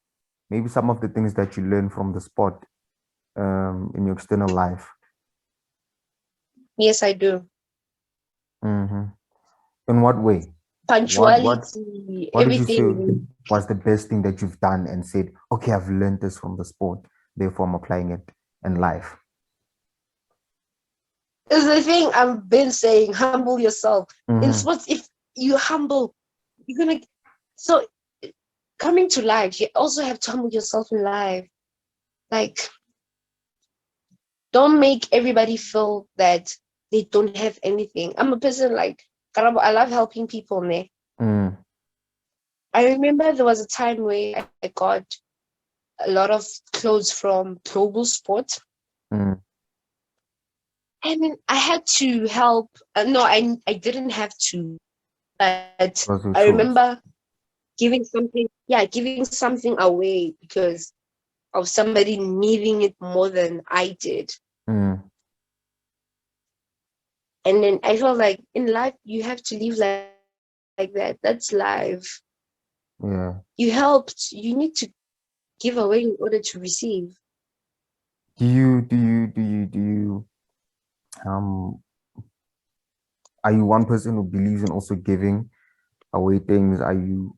B: maybe some of the things that you learn from the sport in your external life?
C: Yes, I do.
B: Hmm. In what way? What what
C: Punctuality,
B: what did you feel
C: everything.
B: was the best thing that you've done and said, okay, I've learned this from the sport, therefore I'm applying it in life?
C: Is the thing I've been saying, humble yourself. In
B: Mm-hmm.
C: sports, if you humble, you're gonna so coming to life, you also have to humble yourself in life. Like, don't make everybody feel that they don't have anything. I'm a person like Karabo, I love helping people, ne?
B: Mm.
C: I remember there was a time where I got a lot of clothes from Global Sport.
B: Mm.
C: I mean, I had to help. No, I didn't have to, but
B: Was your
C: I
B: choice.
C: remember giving something away because of somebody needing it more than I did.
B: Mm.
C: And then I felt like in life, you have to live like that. That's life.
B: Yeah.
C: You helped, you need to give away in order to receive.
B: Do you um are you one person who believes in also giving away things? Are you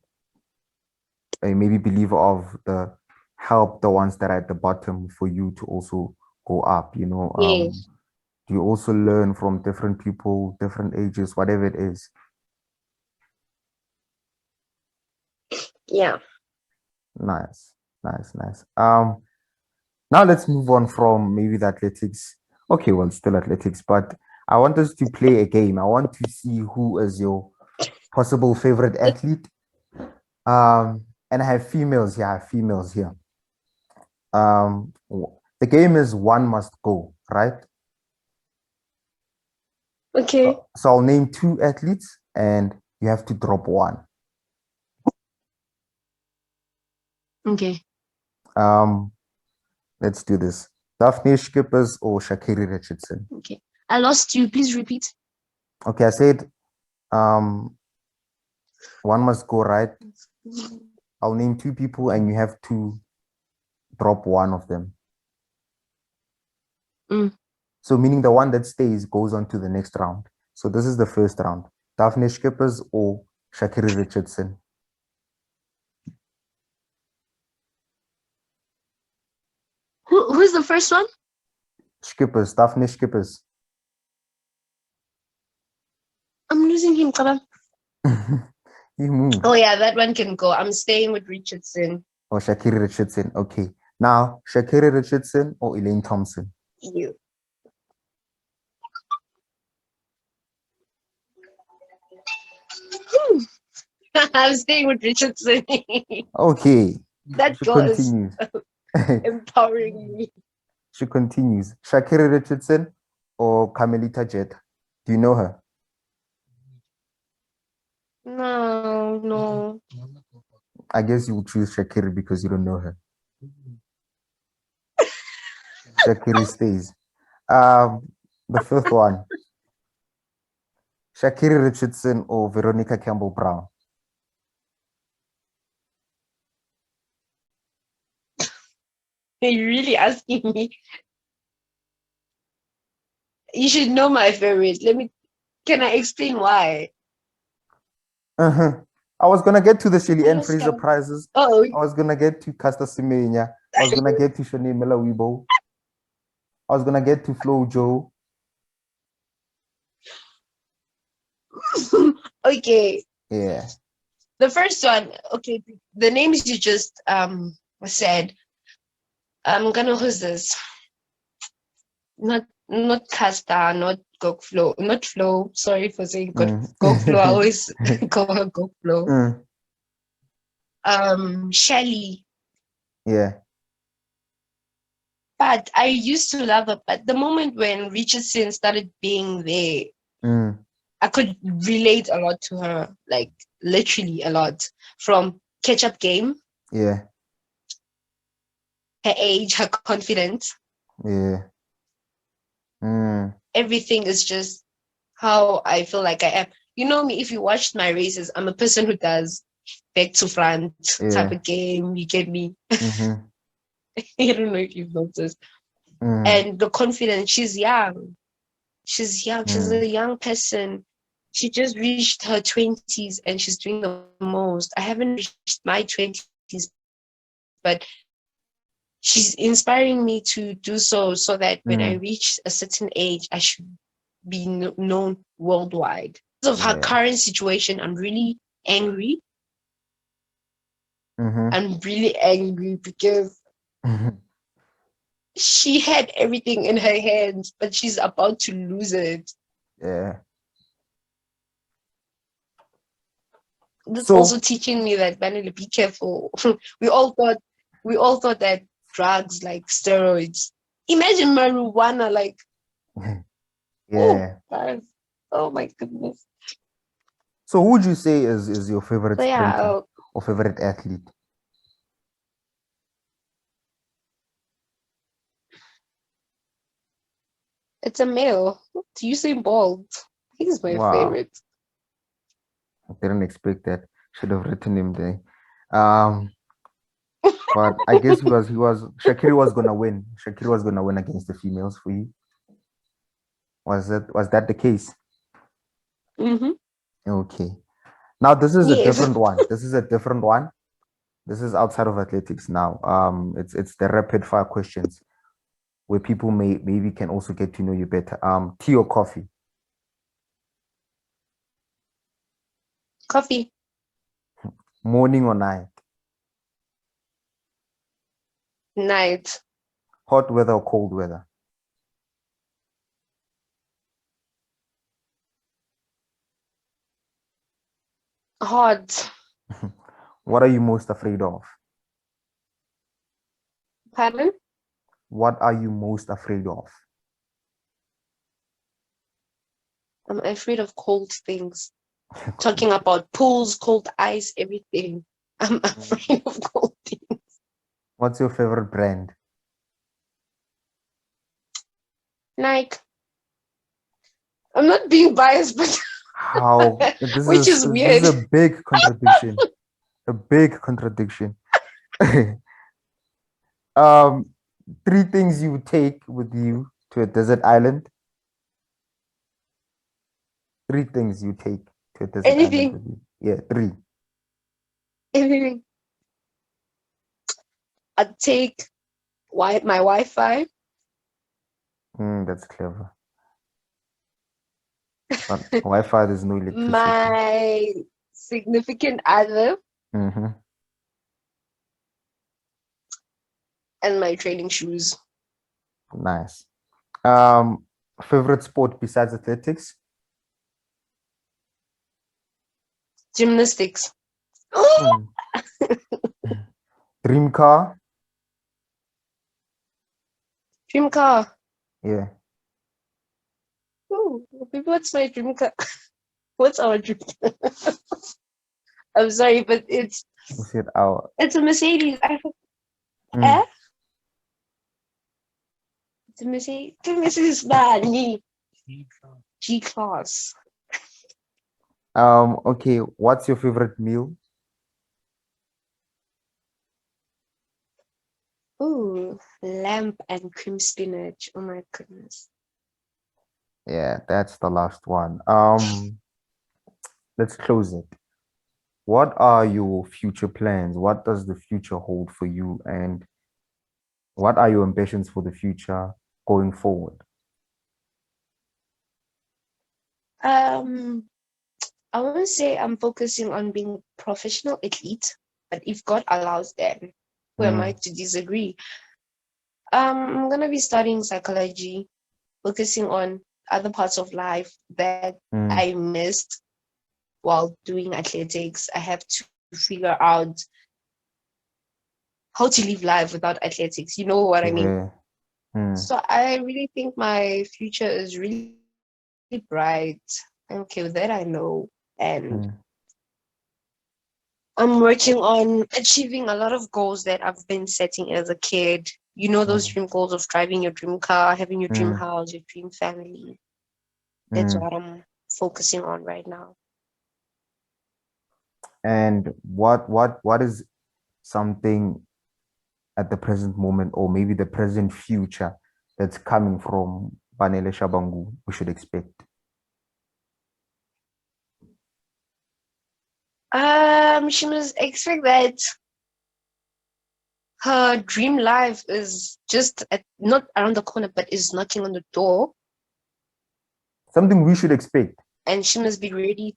B: a maybe believer of the help the ones that are at the bottom for you to also go up,
C: Yes.
B: do you also learn from different people, different ages, whatever it is?
C: Yeah.
B: Nice, nice, nice. Now let's move on from maybe the athletics. Okay, well, still athletics, but I want us to play a game. I want to see who is your possible favorite athlete. And I have females here. I have females here. The game is one must go, right?
C: Okay.
B: So I'll name two athletes and you have to drop one.
C: Okay.
B: Um, let's do this. Daphne Skippers or Shakiri Richardson?
C: Okay. I lost you. Please repeat.
B: Okay, I said um One must go right. I'll name two people and you have to drop one of them. So meaning the one that stays goes on to the next round. So this is the first round. Daphne Schippers or Shakiri Richardson?
C: Who's the first one?
B: Schippers, Daphne Schippers.
C: I'm losing him, Kaba.
B: He moved.
C: Oh yeah, that one can go. I'm staying with Richardson.
B: Or Shakiri Richardson. Okay. Now, Shakiri Richardson or Elaine Thompson?
C: You. I'm staying with Richardson.
B: Okay.
C: That
B: She
C: girl is
B: continues.
C: empowering me.
B: She continues. Shakiri Richardson or Carmelita Jetta? Do you know her?
C: No.
B: I guess you would choose Shakiri because you don't know her. Shakiri stays. The fifth one. Shakiri Richardson or Veronica Campbell Brown?
C: Are you really asking me? You should know my favorite. Can I explain why?
B: I was gonna get to the Shelly Ann Fraser prizes.
C: Oh,
B: I was gonna get to Caster Semenya. I was gonna get to Shanae Miller-Weibo. I was gonna get to Flo Joe.
C: okay.
B: Yeah.
C: The first one, okay, the names you just said. I'm gonna who's this? Not Caster, not Gokflo, not Flo. Sorry for saying Gokflo. I always call her Gokflo. Shelly.
B: Yeah.
C: But I used to love her. But the moment when Richardson started being there, I could relate a lot to her, like literally a lot. From Catch-Up Game.
B: Yeah.
C: Her age, her confidence.
B: Yeah.
C: Everything is just how I feel like I am. You know me, if you watched my races, I'm a person who does back to front type of game. You get me? I don't know if you've noticed. And the confidence, she's young. She's young. She's a young person. She just reached her 20s and she's doing the most. I haven't reached my 20s, but she's inspiring me to do so that when I reach a certain age, I should be known worldwide. Because of her current situation, I'm really angry. I'm really angry because she had everything in her hands, but she's about to lose it.
B: Yeah.
C: That's also teaching me that, Banele, be careful. we all thought that drugs like steroids. Imagine marijuana, like
B: yeah.
C: Oh my goodness.
B: So who would you say is your favorite sprinter or favorite athlete?
C: It's a male. Usain Bolt. He's my favorite.
B: I didn't expect that. Should have written him there. But I guess Shakiri was gonna win. Shakiri was gonna win against the females for you. Was that the case? Okay. Now this is a different one. This is a different one. This is outside of athletics now. It's the rapid fire questions where people maybe can also get to know you better. Tea or coffee?
C: Coffee.
B: Morning or night?
C: Night.
B: Hot weather or cold weather?
C: Hot.
B: What are you most afraid of?
C: Pardon?
B: What are you most afraid of?
C: I'm afraid of cold things. Talking about pools, cold ice, everything. I'm afraid of cold things.
B: What's your favorite brand?
C: Nike. I'm not being biased, but
B: How
C: Which is
B: this is
C: weird.
B: a big contradiction. A big contradiction. um, three things you would take with you to a desert island. Three things you take to a desert island
C: Anything,
B: with you. Yeah, three.
C: anything. I'd take my Wi-Fi,
B: That's clever. But Wi-Fi, there's no electricity.
C: my significant other,
B: Mm-hmm.
C: and my training shoes.
B: Nice. Um, favorite sport besides athletics?
C: Gymnastics.
B: Hmm. Dream car?
C: Dream car.
B: Yeah.
C: Ooh, what's my dream car? What's our dream car? I'm sorry, but
B: We said our.
C: it's a Mercedes.
B: Mm.
C: It's a Mercedes. Mercedes Bani. G class.
B: Okay, what's your favorite meal?
C: Ooh, lamb and cream spinach. Oh my goodness.
B: Yeah, that's the last one. Let's close it. What are your future plans? What does the future hold for you? And what are your ambitions for the future going forward?
C: I won't say I'm focusing on being a professional athlete, but if God allows, then who am I to disagree? I'm gonna be studying psychology, focusing on other parts of life that I missed while doing athletics. I have to figure out how to live life without athletics. You know what I mean?
B: Yeah.
C: So I really think my future is really bright. I'm okay with that, I know. And I'm working on achieving a lot of goals that I've been setting as a kid. You know, those dream goals of driving your dream car, having your dream house, your dream family. That's what I'm focusing on right now.
B: And what is something at the present moment, or maybe the present future, that's coming from Banele Shabangu we should expect?
C: She must expect that her dream life is just not around the corner, but is knocking on the door.
B: Something we should expect.
C: And she must be ready.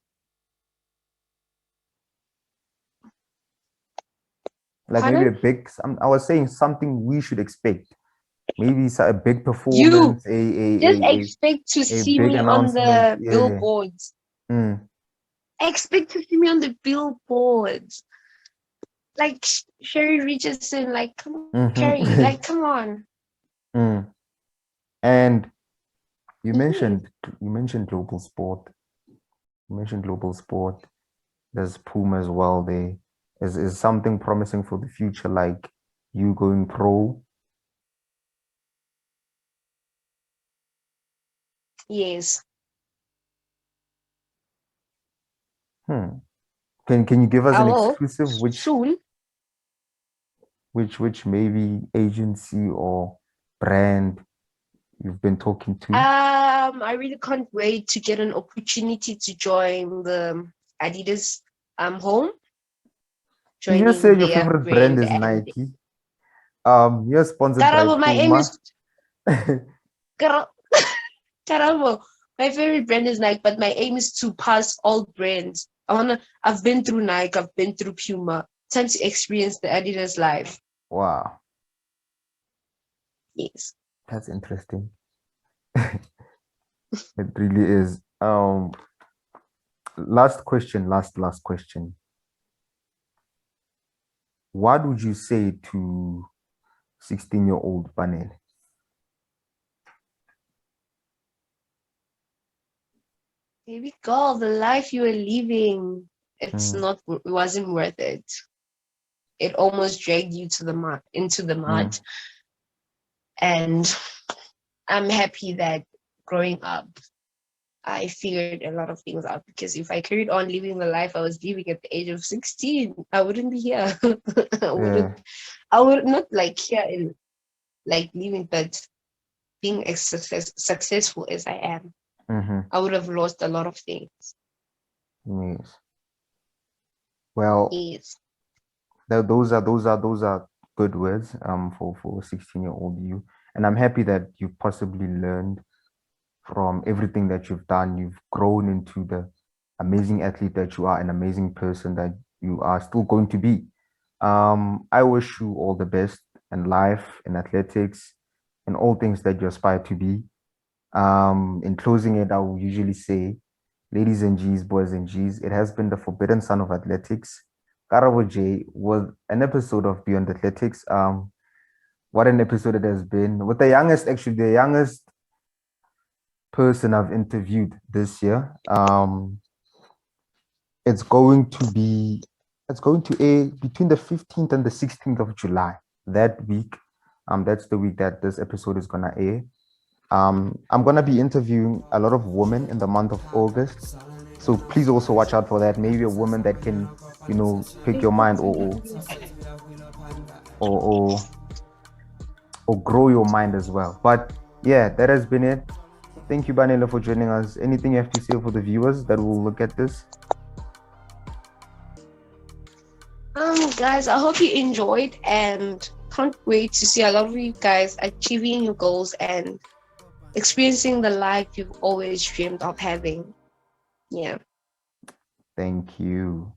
B: Like
C: Pardon?
B: maybe a big, I was saying something we should expect. Maybe it's a big
C: You
B: performance,
C: just expect to
B: a
C: see
B: big
C: me on
B: announcement.
C: the
B: Yeah.
C: billboards. Expect to see me on the billboards. Like Sherry Richardson, like come on, Carrie, like come on.
B: And you
C: Yes.
B: mentioned global sport. You mentioned global sport. There's Puma as well there. Is something promising for the future, like you going pro?
C: Yes.
B: Can you give us
C: I
B: an
C: will
B: exclusive
C: soon.
B: which maybe agency or brand you've been talking to?
C: I really can't wait to get an opportunity to join the Adidas home.
B: You just
C: Joining
B: said your
C: their
B: favorite brand
C: brand
B: is
C: and
B: Nike. You're sponsored by
C: Karabo, my aim
B: Puma.
C: is Karabo. My favorite brand is Nike, but my aim is to pass all brands. I've been through Nike, I've been through Puma. Time to experience the Adidas life.
B: Wow,
C: Yes.
B: that's interesting. It really is. Last question, last question. What would you say to 16-year-old Banele?
C: Baby girl, the life you were living, it wasn't worth it. It almost dragged you to the mud, into the mud. And I'm happy that growing up, I figured a lot of things out, because if I carried on living the life I was living at the age of 16, I wouldn't be here.
B: Yeah.
C: I would not like here in like living, but being as successful as I am, I would have lost a lot of things.
B: Yes. Well,
C: Yes.
B: those are good words for a 16-year-old you. And I'm happy that you've possibly learned from everything that you've done. You've grown into the amazing athlete that you are, an amazing person that you are still going to be. I wish you all the best in life, in athletics, in all things that you aspire to be. In closing it, I will usually say, ladies and G's, boys and G's, it has been the Forbidden Son of Athletics, KaraboJ, with an episode of Beyond Athletics. What an episode it has been. With the youngest person I've interviewed this year. It's going to air between the 15th and the 16th of July that week. That's the week that this episode is gonna air. I'm gonna be interviewing a lot of women in the month of August. So please also watch out for that. Maybe a woman that can, pick your mind or grow your mind as well. But yeah, that has been it. Thank you, Banele, for joining us. Anything you have to say for the viewers that will look at this?
C: Guys, I hope you enjoyed, and can't wait to see a lot of you guys achieving your goals and experiencing the life you've always dreamed of having. Yeah.
B: Thank you.